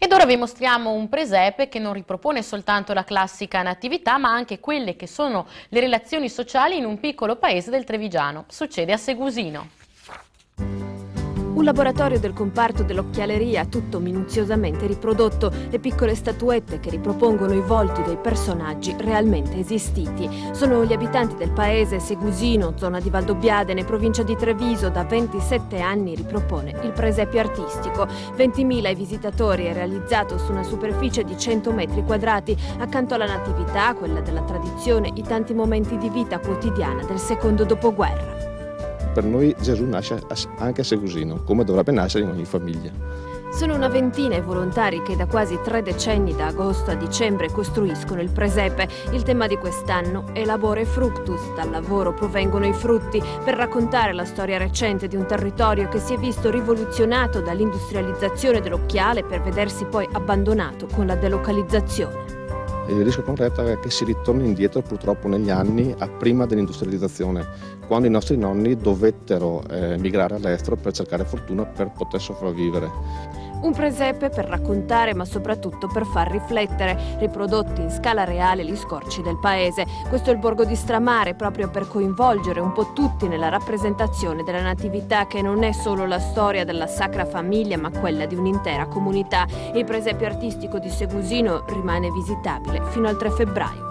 Ed ora vi mostriamo un presepe che non ripropone soltanto la classica natività, ma anche quelle che sono le relazioni sociali in un piccolo paese del Trevigiano. Succede a Segusino. Un laboratorio del comparto dell'occhialeria, tutto minuziosamente riprodotto, le piccole statuette che ripropongono i volti dei personaggi realmente esistiti. Sono gli abitanti del paese Segusino, zona di Valdobbiadene, provincia di Treviso, da 27 anni ripropone il presepio artistico. 20.000 i visitatori, è realizzato su una superficie di 100 metri quadrati, accanto alla natività, quella della tradizione, i tanti momenti di vita quotidiana del secondo dopoguerra. Per noi Gesù nasce anche a Segusino, come dovrebbe nascere in ogni famiglia. Sono una ventina i volontari che da quasi 3 decenni, da agosto a dicembre, costruiscono il presepe. Il tema di quest'anno è Labore Fructus, dal lavoro provengono i frutti, per raccontare la storia recente di un territorio che si è visto rivoluzionato dall'industrializzazione dell'occhiale per vedersi poi abbandonato con la delocalizzazione. Il rischio concreto è che si ritorni indietro purtroppo negli anni a prima dell'industrializzazione, quando i nostri nonni dovettero migrare all'estero per cercare fortuna per poter sopravvivere. Un presepe per raccontare, ma soprattutto per far riflettere, riprodotti in scala reale gli scorci del paese. Questo è il borgo di Stramare, proprio per coinvolgere un po' tutti nella rappresentazione della natività, che non è solo la storia della Sacra Famiglia, ma quella di un'intera comunità. Il presepio artistico di Segusino rimane visitabile fino al 3 febbraio.